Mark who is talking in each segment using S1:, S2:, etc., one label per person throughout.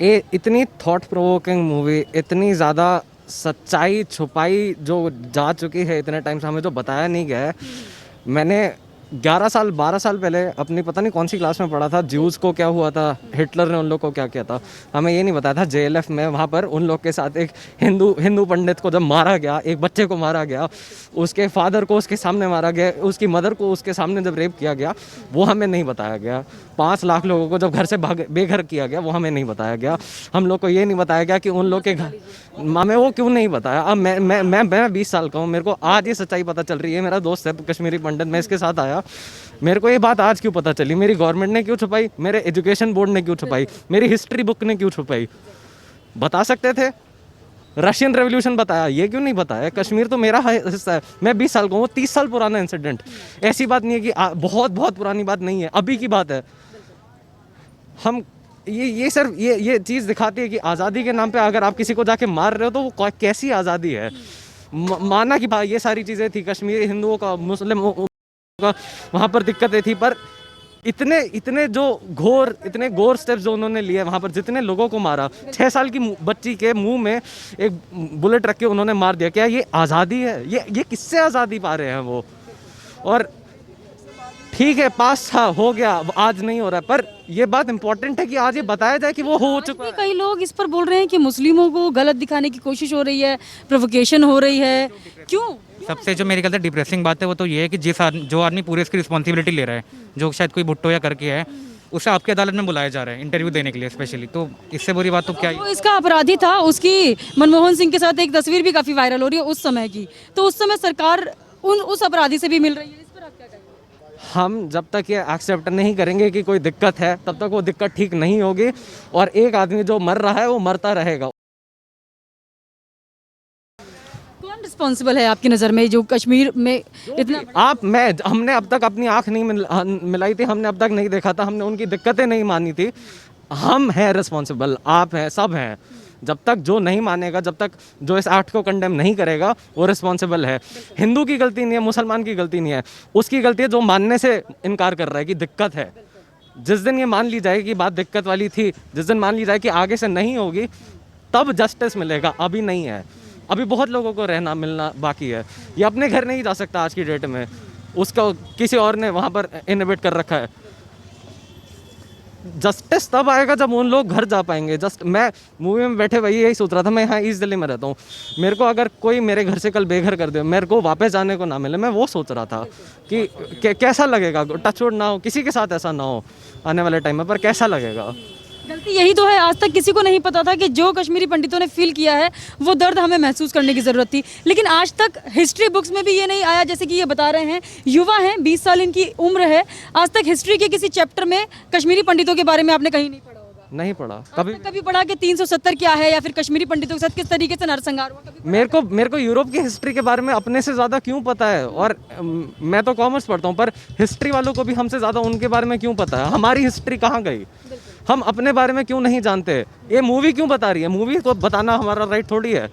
S1: इतनी thought provoking movie, इतनी ज़्यादा सच्चाई छुपाई जो जा चुकी है इतने टाइम से, हमें जो बताया नहीं गया है। मैंने 11 साल 12 साल पहले अपनी पता नहीं कौन सी क्लास में पढ़ा था, ज्यूज़ को क्या हुआ था, हिटलर ने उन लोग को क्या किया था। हमें ये नहीं बताया था जेएलएफ में वहाँ पर उन लोग के साथ एक हिंदू पंडित को जब मारा गया, एक बच्चे को मारा गया, उसके फादर को उसके सामने मारा गया, उसकी मदर को उसके सामने जब रेप किया गया, वो हमें नहीं बताया गया। 5 लाख लोगों को जब घर से बेघर किया गया, वो हमें नहीं बताया गया। हम लोग को ये नहीं बताया गया कि उन लोग के घर, हमें वो क्यों नहीं बताया। अब मैं 20 साल का हूँ, मेरे को आज ये सच्चाई पता चल रही है। मेरा दोस्त है कश्मीरी पंडित, मैं इसके साथ आया, मेरे को ये बात आज क्यों पता चली। मेरी गवर्नमेंट ने क्यों छुपाई, मेरे एजुकेशन बोर्ड ने क्यों छुपाई, मेरी हिस्ट्री बुक ने क्यों छुपाई। बता सकते थे, रशियन रेवोल्यूशन बताया, ये क्यों नहीं बताया। कश्मीर तो मेरा हिस्सा है, मैं 20 साल का हूँ, 30 साल पुराना इंसिडेंट। ऐसी बात नहीं है कि बहुत बहुत पुरानी बात नहीं है, अभी की बात है। हम ये सिर्फ ये चीज़ दिखाती है कि आज़ादी के नाम पे अगर आप किसी को जाके मार रहे हो तो वो कैसी आज़ादी है। माना कि भाई ये सारी चीज़ें थी, कश्मीरी हिंदुओं का, मुस्लिमों का वहाँ पर दिक्कतें थी, पर इतने इतने घोर स्टेप्स जो उन्होंने लिए वहाँ पर, जितने लोगों को मारा, 6 साल की बच्ची के मुंह में एक बुलेट रख के उन्होंने मार दिया, क्या ये आज़ादी है। ये किससे आज़ादी पा रहे हैं वो। और ठीक है, पास था, हो गया, आज नहीं हो रहा है, पर ये बात इंपॉर्टेंट है कि आज ये बताया जाए कि वो हो चुका है।
S2: कई लोग इस पर बोल रहे हैं कि मुस्लिमों को गलत दिखाने की कोशिश हो रही है, प्रोवोकेशन हो रही है, क्यों?
S3: सबसे जो मेरे ख्याल से डिप्रेसिंग बात है वो तो ये है कि जो आदमी पूरी इसकी रिस्पॉन्सिबिलिटी ले रहा है, जो शायद कोई भुट्टो या करके है, उसे आपकी अदालत में बुलाया जा रहा है इंटरव्यू देने के लिए स्पेशली। तो इससे बुरी बात तो क्या
S2: वो इसका अपराधी था, उसकी मनमोहन सिंह के साथ एक तस्वीर भी काफी वायरल हो रही है उस समय की, तो उस समय सरकार उस अपराधी से भी मिल रही है। इस पर आप क्या कहेंगे?
S1: हम जब तक ये एक्सेप्ट नहीं करेंगे कि कोई दिक्कत है, तब तक वो दिक्कत ठीक नहीं होगी, और एक आदमी जो मर रहा है वो मरता रहेगा।
S2: कौन रिस्पॉन्सिबल है आपकी नज़र में जो कश्मीर में इतना?
S1: हमने अब तक अपनी आंख नहीं मिलाई थी, हमने अब तक नहीं देखा था, हमने उनकी दिक्कतें नहीं मानी थी। हम हैं रिस्पॉन्सिबल, आप हैं, सब हैं। जब तक जो नहीं मानेगा, जब तक जो इस एक्ट को कंडेम नहीं करेगा, वो रिस्पॉन्सिबल है। हिंदू की गलती नहीं है, मुसलमान की गलती नहीं है, उसकी गलती है जो मानने से इनकार कर रहा है कि दिक्कत है। जिस दिन ये मान ली जाएगी कि बात दिक्कत वाली थी, जिस दिन मान ली जाए कि आगे से नहीं होगी, तब जस्टिस मिलेगा। अभी नहीं है, अभी बहुत लोगों को रहना मिलना बाकी है। ये अपने घर नहीं जा सकता आज की डेट में, उसका किसी और ने वहाँ पर इनहिबिट कर रखा है। जस्टिस तब आएगा जब उन लोग घर जा पाएंगे। मैं मूवी में बैठे वही यही सोच रहा था, मैं यहाँ ईस्ट दिल्ली में रहता हूँ, मेरे को अगर कोई मेरे घर से कल बेघर कर दे, मेरे को वापस जाने को ना मिले, मैं वो सोच रहा था कि कैसा लगेगा। टचवुड ना हो, किसी के साथ ऐसा ना हो आने वाले टाइम में, पर कैसा लगेगा।
S2: गलती यही तो है, आज तक किसी को नहीं पता था कि जो कश्मीरी पंडितों ने फील किया है वो दर्द हमें महसूस करने की ज़रूरत थी। लेकिन आज तक हिस्ट्री बुक्स में भी ये नहीं आया, जैसे कि ये बता रहे हैं, युवा हैं, 20 साल इनकी उम्र है, आज तक हिस्ट्री के किसी चैप्टर में कश्मीरी पंडितों के बारे में आपने कहीं नहीं पढ़ा होगा।
S1: नहीं पढ़ा
S2: कभी पढ़ा कि 370 क्या है, या फिर कश्मीरी पंडितों के साथ किस तरीके से नरसंहार हुआ?
S1: मेरे को यूरोप की हिस्ट्री के बारे में अपने से ज़्यादा क्यों पता है। और मैं तो कॉमर्स पढ़ता हूँ, पर हिस्ट्री वालों को भी हमसे ज़्यादा उनके बारे में क्यों पता है। हमारी हिस्ट्री कहाँ गई, हम अपने बारे में क्यों नहीं जानते। ये मूवी क्यों बता रही है, मूवी को बताना हमारा राइट थोड़ी है।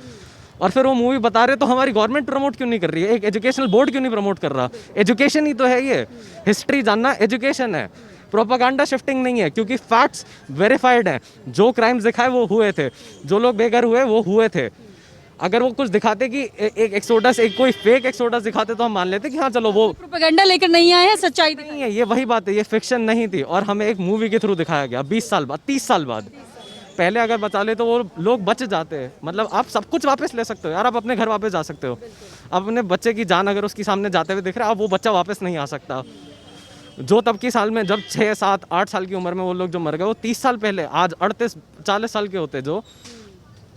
S1: और फिर वो मूवी बता रहे तो हमारी गवर्नमेंट प्रमोट क्यों नहीं कर रही है, एक एजुकेशनल बोर्ड क्यों नहीं प्रमोट कर रहा। एजुकेशन ही तो है ये, हिस्ट्री जानना एजुकेशन है, प्रोपागेंडा शिफ्टिंग नहीं है। क्योंकि फैक्ट्स वेरीफाइड हैं, जो क्राइम्स दिखाए वो हुए थे, जो लोग बेघर हुए वो हुए थे। अगर वो कुछ दिखाते कि एक एक्सोडस, एक कोई फेक एक्सोडस दिखाते तो हम मान लेते कि हाँ चलो वो
S2: प्रोपेगेंडा लेकर नहीं आए हैं, सच्चाई
S1: नहीं है। ये वही बात है, ये फिक्शन नहीं थी, और हमें एक मूवी के थ्रू दिखाया गया 20 साल बाद, 30 साल बाद। पहले अगर बचा ले तो वो लोग बच जाते हैं। मतलब आप सब कुछ वापस ले सकते हो यार, आप अपने घर वापस जा सकते हो। अपने बच्चे की जान अगर उसके सामने जाते हुए दिख रहा है, अब वो बच्चा वापस नहीं आ सकता। जो तब की साल में जब 6, 7, 8 साल की उम्र में वो लोग जो मर गए, वो 30 साल पहले, आज 38, 40 साल के होते जो,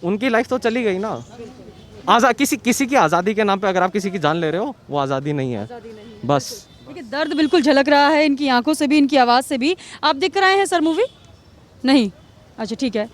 S1: उनकी लाइफ तो चली गई ना। किसी की आज़ादी के नाम पे अगर आप किसी की जान ले रहे हो, वो आज़ादी नहीं है। बस
S2: देखिए, दर्द बिल्कुल झलक रहा है इनकी आंखों से भी, इनकी आवाज़ से भी। आप देख कर आए हैं सर मूवी? नहीं, अच्छा ठीक है।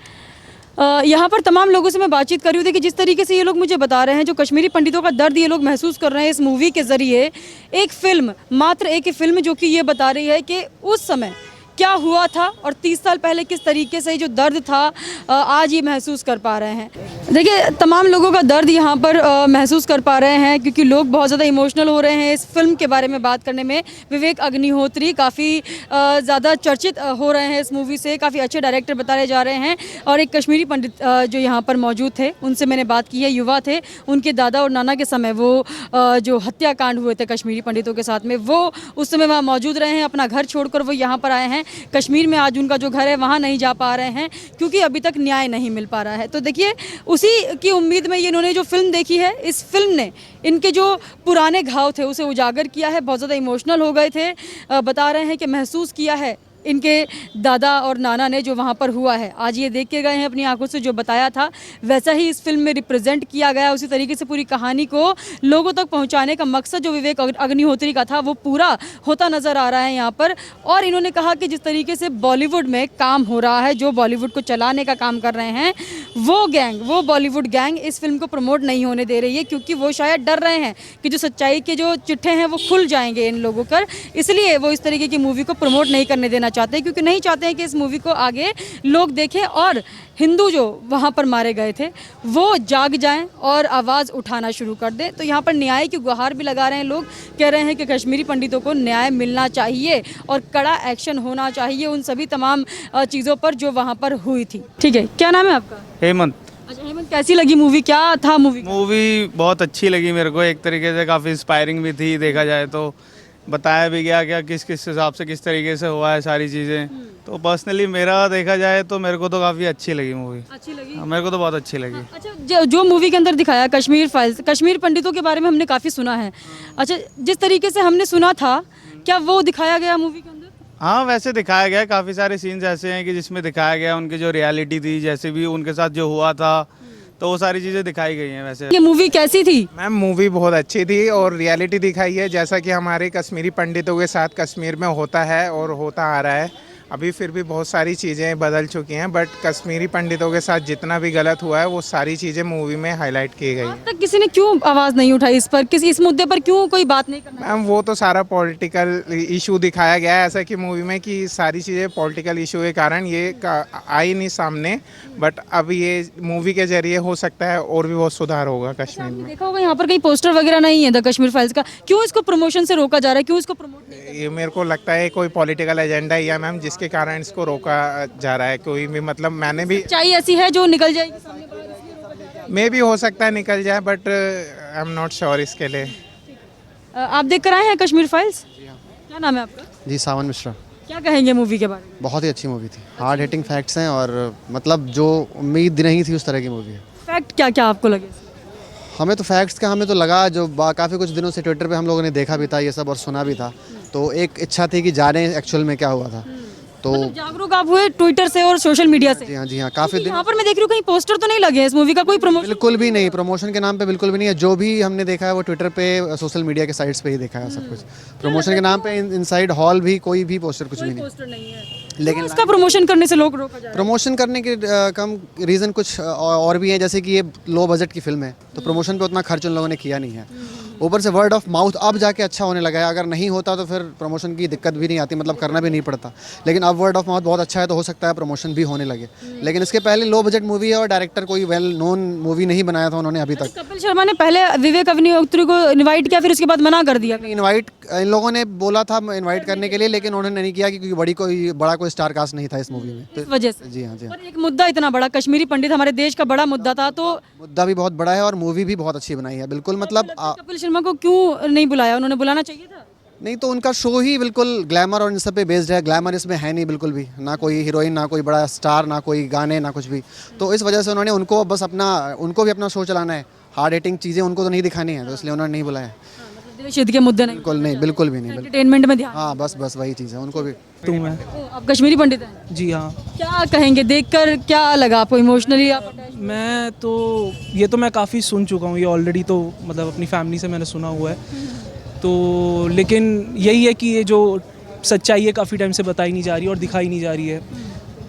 S2: यहाँ पर तमाम लोगों से मैं बातचीत कर रही हूँ कि जिस तरीके से ये लोग मुझे बता रहे हैं, जो कश्मीरी पंडितों का दर्द ये लोग महसूस कर रहे हैं इस मूवी के ज़रिए। एक फिल्म, मात्र एक फिल्म जो कि ये बता रही है कि उस समय क्या हुआ था और 30 साल पहले किस तरीके से जो दर्द था आज ये महसूस कर पा रहे हैं। देखिए तमाम लोगों का दर्द यहाँ पर महसूस कर पा रहे हैं क्योंकि लोग बहुत ज़्यादा इमोशनल हो रहे हैं इस फिल्म के बारे में बात करने में। विवेक अग्निहोत्री काफ़ी ज़्यादा चर्चित हो रहे हैं इस मूवी से, काफ़ी अच्छे डायरेक्टर बताए जा रहे हैं। और एक कश्मीरी पंडित जो यहाँ पर मौजूद थे उनसे मैंने बात की है, युवा थे, उनके दादा और नाना के समय वो जो हत्याकांड हुए थे कश्मीरी पंडितों के साथ में, वो उस समय वहाँ मौजूद रहे हैं। अपना घर छोड़कर वो यहाँ पर आए हैं कश्मीर में। आज उनका जो घर है वहाँ नहीं जा पा रहे हैं क्योंकि अभी तक न्याय नहीं मिल पा रहा है। तो देखिए उसी की उम्मीद में ये इन्होंने जो फिल्म देखी है, इस फिल्म ने इनके जो पुराने घाव थे उसे उजागर किया है। बहुत ज़्यादा इमोशनल हो गए थे, बता रहे हैं कि महसूस किया है इनके दादा और नाना ने जो वहाँ पर हुआ है। आज ये देख के गए हैं अपनी आंखों से, जो बताया था वैसा ही इस फिल्म में रिप्रेजेंट किया गया। उसी तरीके से पूरी कहानी को लोगों तक पहुँचाने का मकसद जो विवेक अग्निहोत्री का था वो पूरा होता नज़र आ रहा है यहाँ पर। और इन्होंने कहा कि जिस तरीके से बॉलीवुड में काम हो रहा है, जो बॉलीवुड को चलाने का काम कर रहे हैं, वो गैंग, वो बॉलीवुड गैंग इस फिल्म को प्रमोट नहीं होने दे रही है क्योंकि वो शायद डर रहे हैं कि जो सच्चाई के जो चिट्ठे हैं वो खुल जाएंगे इन लोगों पर। इसलिए वो इस तरीके की मूवी को प्रमोट नहीं करने देना चाहते, क्योंकि नहीं चाहते हैं कि इस मूवी को आगे लोग देखें और हिंदू जो वहाँ पर मारे गए थे वो जाग जाएं और आवाज़ उठाना शुरू कर दें। तो यहाँ पर न्याय की गुहार भी लगा रहे हैं लोग, कह रहे हैं कि कश्मीरी पंडितों को न्याय मिलना चाहिए और कड़ा एक्शन होना चाहिए उन सभी तमाम चीज़ों पर जो वहाँ पर हुई थी। ठीक है, क्या नाम है आपका?
S4: हेमंत।
S2: अच्छा हेमंत, कैसी लगी मूवी, क्या था मूवी?
S4: मूवी बहुत अच्छी लगी मेरे को, एक तरीके से काफ़ी इंस्पायरिंग भी थी। देखा जाए तो बताया भी गया क्या किस किस हिसाब से किस तरीके से हुआ है सारी चीज़ें। तो पर्सनली मेरा देखा जाए तो मेरे को तो काफ़ी अच्छी लगी मूवी।
S2: अच्छी लगी?
S4: मेरे को तो बहुत अच्छी लगी।
S2: अच्छा, जो मूवी के अंदर दिखाया कश्मीर फाइल्स, कश्मीर पंडितों के बारे में हमने काफ़ी सुना है। अच्छा, जिस तरीके से हमने सुना था क्या वो दिखाया गया मूवी के अंदर?
S4: हाँ, वैसे दिखाया गया। काफ़ी सारे सीन्स ऐसे हैं कि जिसमें दिखाया गया उनकी जो रियलिटी थी, जैसे भी उनके साथ जो हुआ था, तो वो सारी चीज़ें दिखाई गई हैं। वैसे
S2: ये मूवी कैसी थी?
S5: मैम मूवी बहुत अच्छी थी और रियलिटी दिखाई है जैसा कि हमारे कश्मीरी पंडितों के साथ कश्मीर में होता है और होता आ रहा है। अभी फिर भी बहुत सारी चीज़ें बदल चुकी हैं, बट कश्मीरी पंडितों के साथ जितना भी गलत हुआ है वो सारी चीज़ें मूवी में हाईलाइट की गई
S2: आज
S5: हैं।
S2: तक किसी ने क्यों आवाज़ नहीं उठाई इस पर, किसी इस मुद्दे पर क्यों कोई बात नहीं करना?
S5: मैम वो तो सारा पॉलिटिकल इशू दिखाया गया है ऐसा कि मूवी में कि सारी चीज़ें पॉलिटिकल इशू के कारण ये आई नहीं सामने, बट अब ये मूवी के जरिए हो सकता है और भी बहुत सुधार होगा कश्मीर में।
S2: देखा होगा यहाँ पर कहीं पोस्टर वगैरह नहीं है द कश्मीर फाइल्स का, क्यों इसको प्रमोशन से रोका जा रहा है, क्यों इसको प्रमोट नहीं?
S5: ये मेरे को लगता है कोई पॉलिटिकल एजेंडा ही है मैम, जिसके कारण इसको रोका जा रहा है। कोई भी मतलब मैंने भी
S2: सच्चाई ऐसी है जो निकल जाएगी सामने बाहर, इसलिए रोका जा रहा है।
S5: मे भी हो सकता है निकल जाए, but I am not sure इसके लिए।
S2: आप देख कर आए हैं कश्मीर फाइल्स? क्या नाम है आपका?
S6: जी सावन मिश्रा।
S2: क्या कहेंगे मूवी के बारे में?
S6: बहुत ही अच्छी मूवी थी, हार्ड हिटिंग फैक्ट्स हैं और मतलब जो उम्मीद नहीं थी उस तरह की मूवी है।
S2: फैक्ट क्या क्या आपको लगे?
S6: हमें तो फैक्ट्स का हमें तो लगा, जो काफ़ी कुछ दिनों से ट्विटर पे हम लोगों ने देखा भी था ये सब और सुना भी था, तो एक इच्छा थी कि जाने एक्चुअल में क्या हुआ था। तो
S2: मतलब जागरूक आप हुए ट्विटर से और सोशल मीडिया से?
S6: जी हाँ, काफ़ी दिन।
S2: यहाँ पर मैं देख रही हूँ कहीं पोस्टर तो नहीं लगे हैं इस मूवी का, कोई प्रमोशन?
S6: बिल्कुल भी नहीं, प्रमोशन के नाम पे बिल्कुल भी नहीं है। जो भी हमने देखा है वो ट्विटर पे, सोशल मीडिया के साइट्स पे ही देखा है सब कुछ। प्रमोशन के नाम पे इनसाइड हॉल भी कोई भी पोस्टर कुछ भी नहीं।
S2: पोस्टर नहीं है,
S6: लेकिन
S2: इसका प्रमोशन करने से लोग रोका जा रहा है।
S6: प्रमोशन करने के कम रीज़न कुछ और भी हैं, जैसे कि ये लो बजट की फिल्म है तो प्रमोशन पे उतना खर्च उन लोगों ने किया नहीं है। ऊपर से वर्ड ऑफ माउथ अब जाके अच्छा होने लगा है। अगर नहीं होता तो फिर प्रमोशन की दिक्कत भी नहीं आती, मतलब करना भी नहीं पड़ता। लेकिन अब वर्ड ऑफ माउथ बहुत अच्छा है तो हो सकता है प्रमोशन भी होने लगे। लेकिन इसके पहले लो बजट मूवी है और डायरेक्टर कोई वेल नोन मूवी नहीं बनाया था उन्होंने अभी तक।
S2: कपिल शर्मा ने पहले विवेक अग्निहोत्री को इनवाइट किया, फिर उसके बाद मना कर दिया।
S6: इनवाइट इन लोगों ने बोला था इनवाइट करने के लिए, लेकिन उन्होंने नहीं किया क्योंकि बड़ा कोई स्टार कास्ट नहीं था इस मूवी में।
S2: इस वजह से।
S6: जी हाँ, जी हाँ।
S2: पर एक मुद्दा इतना बड़ा, कश्मीरी पंडित हमारे देश का बड़ा मुद्दा था, तो
S6: मुद्दा भी बहुत बड़ा है और मूवी भी बहुत अच्छी बनाई है। बिल्कुल मतलब
S2: कपिल शर्मा को क्यों नहीं बुलाया? उन्होंने बुलाना चाहिए था।
S6: नहीं तो उनका शो ही बिल्कुल ग्लैमर और इन सब पे बेस्ड है। ग्लैमर इसमें है नहीं बिल्कुल भी, ना कोई हीरोइन, ना कोई बड़ा स्टार, ना कोई गाने, ना कुछ भी। तो इस वजह से उन्होंने उनको बस उनको भी अपना शो चलाना है। हार्ड हिटिंग चीज़ें उनको तो नहीं दिखानी है, तो इसलिए उन्होंने नहीं बुलाया।
S2: देश हित के मुद्दे नहीं,
S6: बिल्कुल नहीं, बिल्कुल भी नहीं।
S2: एंटरटेनमेंट में ध्यान।
S6: हाँ, बस वही चीज़ है, उनको भी।
S2: आप कश्मीरी पंडित हैं?
S7: जी हाँ।
S2: क्या कहेंगे, देखकर क्या लगा आपको इमोशनली? आप
S7: मैं तो ये तो मैं काफ़ी सुन चुका हूँ ये ऑलरेडी, तो मतलब अपनी फैमिली से मैंने सुना हुआ है। तो लेकिन यही है कि ये जो सच्चाई है काफ़ी टाइम से बताई नहीं जा रही और दिखाई नहीं जा रही है,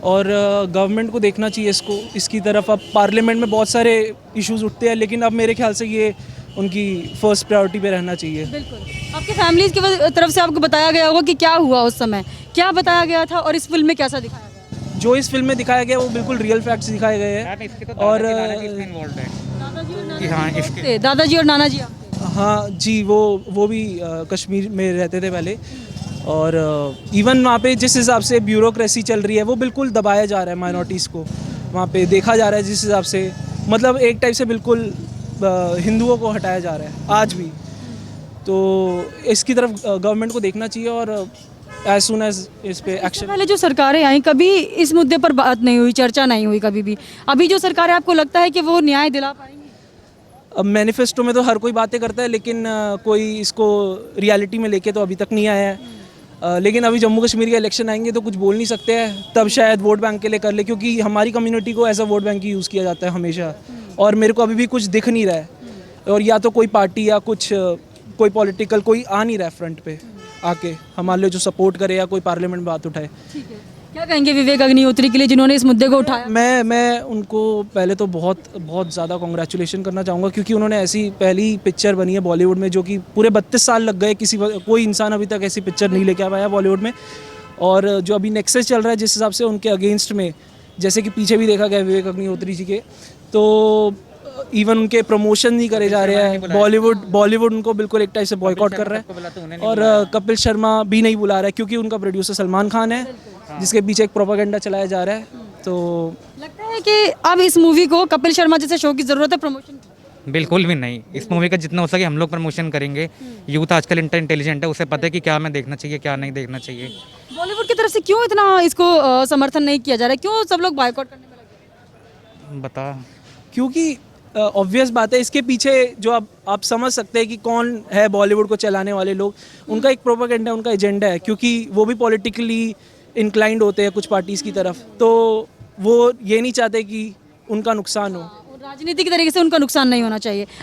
S7: और गवर्नमेंट को देखना चाहिए इसकी तरफ। अब पार्लियामेंट में बहुत सारे इश्यूज उठते हैं, लेकिन अब मेरे ख्याल से ये उनकी फर्स्ट प्रायोरिटी पे रहना चाहिए।
S2: बिल्कुल। आपके फैमिली की तरफ से आपको बताया गया होगा कि क्या हुआ उस समय, क्या बताया गया था और इस फिल्म में कैसा दिखाया गया?
S7: जो इस फिल्म में दिखाया गया वो बिल्कुल रियल फैक्ट्स दिखाए गए हैं। और
S3: हाँ इसके
S2: दादाजी और नाना जी आपके?
S7: हाँ जी, वो भी कश्मीर में रहते थे पहले। और इवन वहाँ पे जिस हिसाब से ब्यूरोक्रेसी चल रही है वो बिल्कुल दबाया जा रहा है माइनॉरिटीज़ को, वहाँ पे देखा जा रहा है जिस हिसाब से, मतलब एक टाइप से बिल्कुल हिंदुओं को हटाया जा रहा है आज भी। तो इसकी तरफ गवर्नमेंट को देखना चाहिए और एज सुन एज इस पे एक्शन।
S2: पहले जो सरकारें आई कभी इस मुद्दे पर बात नहीं हुई, चर्चा नहीं हुई कभी भी। अभी जो सरकार है आपको लगता है कि वो न्याय दिला पाएंगी?
S7: अब मैनिफेस्टो में तो हर कोई बातें करता है, लेकिन कोई इसको रियलिटी में लेके तो अभी तक नहीं आया है। लेकिन अभी जम्मू कश्मीर के इलेक्शन आएंगे तो कुछ बोल नहीं सकते हैं, तब शायद वोट बैंक के लिए कर ले, क्योंकि हमारी कम्युनिटी को एज अ वोट बैंक ही यूज़ किया जाता है हमेशा। और मेरे को अभी भी कुछ दिख नहीं रहा है, और या तो कोई पार्टी या कुछ कोई पॉलिटिकल कोई आ नहीं रहा है फ्रंट पे आके हमारे लिए जो सपोर्ट करे या कोई पार्लियामेंट में बात उठाए।
S2: क्या कहेंगे विवेक अग्निहोत्री के लिए जिन्होंने इस मुद्दे को उठाया?
S7: मैं उनको पहले तो बहुत ज़्यादा कॉन्ग्रेचुलेशन करना चाहूँगा, क्योंकि उन्होंने ऐसी पहली पिक्चर बनी है बॉलीवुड में जो कि पूरे 32 साल लग गए, कोई इंसान अभी तक ऐसी पिक्चर नहीं लेके आ पाया बॉलीवुड में। और जो अभी नेक्सस चल रहा है जिस हिसाब से उनके अगेंस्ट में, जैसे कि पीछे भी देखा गया विवेक अग्निहोत्री जी के, तो इवन उनके प्रमोशन नहीं करे जा रहे हैं। बॉलीवुड उनको बिल्कुल एक टाइप से बॉयकॉट कर रहा है। और कपिल शर्मा भी नहीं बुला रहा है, क्योंकि उनका प्रोड्यूसर सलमान खान है जिसके पीछे एक प्रोपेगेंडा चलाया जा रहा है। तो
S2: लगता है कि अब इस मूवी को कपिल शर्मा जैसे शो की जरूरत है प्रमोशन की?
S3: बिल्कुल भी नहीं। इस मूवी का जितना हो सके हम लोग प्रमोशन करेंगे। यूथ आजकल इंटेलिजेंट है, उसे पता है कि क्या हमें देखना चाहिए क्या नहीं देखना चाहिए।
S2: बॉलीवुड की तरफ से क्यों इतना इसको समर्थन नहीं किया जा रहा है? क्यों सब लोग बायकॉट करने में लगे हैं?
S3: बता,
S7: क्योंकि ऑब्वियस बात है, इसके पीछे जो आप समझ सकते हैं कि कौन है बॉलीवुड को चलाने वाले लोग। उनका एक प्रोपेगेंडा, उनका एजेंडा है, क्योंकि वो भी पॉलिटिकली इंक्लाइंड होते हैं कुछ पार्टीज़ की तरफ, तो वो ये नहीं चाहते कि उनका नुकसान हो।
S2: राजनीतिक तरीके से उनका नुकसान नहीं होना चाहिए।